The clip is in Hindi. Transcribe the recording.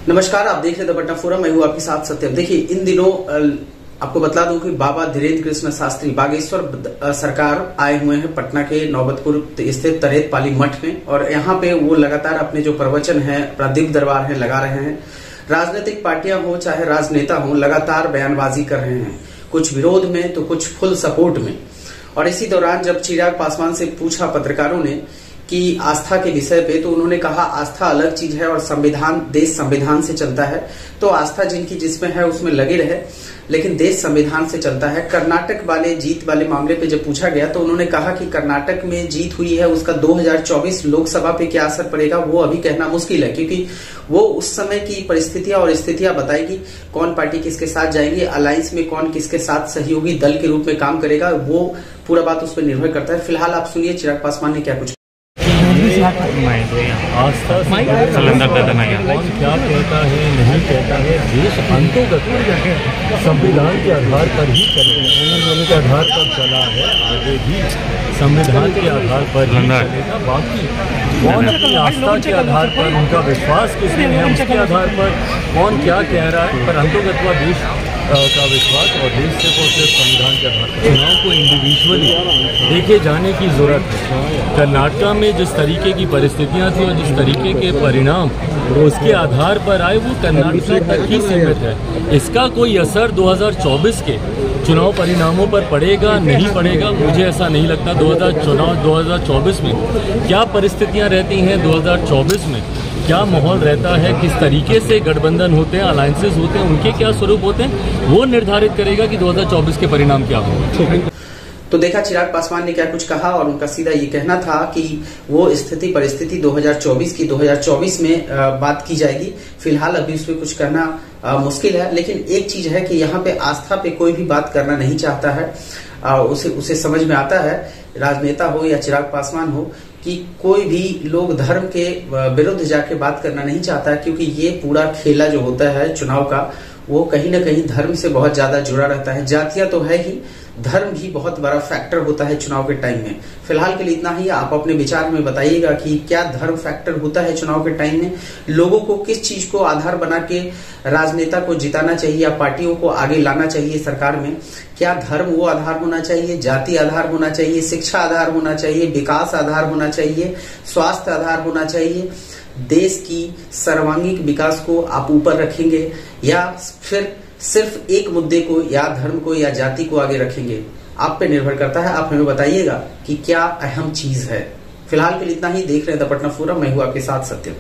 नमस्कार, आप देख रहे हैं द पटना फोरम। मैं हूं आपके साथ सत्यम। देखिए, इन दिनों आपको बता दूं कि बाबा धीरेन्द्र कृष्ण शास्त्री बागेश्वर सरकार आए हुए हैं पटना के नौबतपुर स्थित तरेत पाली मठ में, और यहाँ पे वो लगातार अपने जो प्रवचन है, प्रादीप दरबार है, लगा रहे हैं। राजनीतिक पार्टियां हो चाहे राजनेता हो, लगातार बयानबाजी कर रहे हैं, कुछ विरोध में तो कुछ फुल सपोर्ट में। और इसी दौरान जब चिराग पासवान से पूछा पत्रकारों ने कि आस्था के विषय पे, तो उन्होंने कहा आस्था अलग चीज है और संविधान, देश संविधान से चलता है, तो आस्था जिनकी जिसमें है उसमें लगे रहे, लेकिन देश संविधान से चलता है। कर्नाटक वाले जीत वाले मामले पे जब पूछा गया तो उन्होंने कहा कि कर्नाटक में जीत हुई है, उसका 2024 लोकसभा पे क्या असर पड़ेगा वो अभी कहना मुश्किल है, क्योंकि वो उस समय की परिस्थितियां और स्थितियां बताएगी, कौन पार्टी किसके साथ जाएगी, अलायंस में कौन किसके साथ सहयोगी दल के रूप में काम करेगा, वो पूरा बात उस पर निर्भर करता है। फिलहाल आप सुनिए चिराग पासवान ने क्या कुछ आस्था सिलेंडर दे देना कौन क्या कहता है नहीं कहता है, देश अंतोगत संविधान के आधार पर ही चलेगा, के आधार पर चला है, आगे भी संविधान के आधार पर ही चलेगा। बाकी कौन अपनी आस्था के आधार पर, उनका विश्वास किसमें है उसके आधार पर कौन क्या कह रहा है, पर अंतोगत वह देश का विश्वास और देश से तो सिर्फ संविधान के आधार पर चुनाव को इंडिविजुअली देखे जाने की जरूरत है। कर्नाटक में जिस तरीके की परिस्थितियां थी और जिस तरीके के परिणाम उसके आधार पर आए, वो कर्नाटक तक ही सीमित है। इसका कोई असर 2024 के चुनाव परिणामों पर पड़ेगा नहीं पड़ेगा, मुझे ऐसा नहीं लगता। 2024 में क्या परिस्थितियां रहती हैं, 2024 में क्या माहौल रहता है, किस तरीके से गठबंधन होते हैं, अलायंसेस होते हैं, उनके क्या स्वरूप होते हैं, वो निर्धारित करेगा कि 2024 के परिणाम क्या होंगे। तो देखा चिराग पासवान ने क्या कुछ कहा, और उनका सीधा ये कहना था कि वो स्थिति परिस्थिति 2024 की 2024 में बात की जाएगी। फिलहाल अभी उसमें कुछ करना मुश्किल है, लेकिन एक चीज है कि यहाँ पे आस्था पे कोई भी बात करना नहीं चाहता है। उसे समझ में आता है, राजनेता हो या चिराग पासवान हो, कि कोई भी लोग धर्म के विरुद्ध जाके बात करना नहीं चाहता, क्योंकि ये पूरा खेला जो होता है चुनाव का, वो कहीं ना कहीं धर्म से बहुत ज्यादा जुड़ा रहता है। जातियां तो है ही, धर्म भी बहुत बड़ा फैक्टर होता है चुनाव के टाइम में। फिलहाल के लिए इतना ही। आप अपने विचार में बताइएगा कि क्या धर्म फैक्टर होता है चुनाव के टाइम में, लोगों को किस चीज को आधार बना के राजनेता को जिताना चाहिए या पार्टियों को आगे लाना चाहिए सरकार में। क्या धर्म वो आधार होना चाहिए, जाति आधार होना चाहिए, शिक्षा आधार होना चाहिए, विकास आधार होना चाहिए, स्वास्थ्य आधार होना चाहिए, देश की सर्वांगीण विकास को आप ऊपर रखेंगे, या फिर सिर्फ एक मुद्दे को या धर्म को या जाति को आगे रखेंगे? आप पे निर्भर करता है। आप हमें बताइएगा कि क्या अहम चीज है। फिलहाल के लिए इतना ही। देख रहे हैं द पटना फोरम। मैं हूं आपके साथ सत्यम।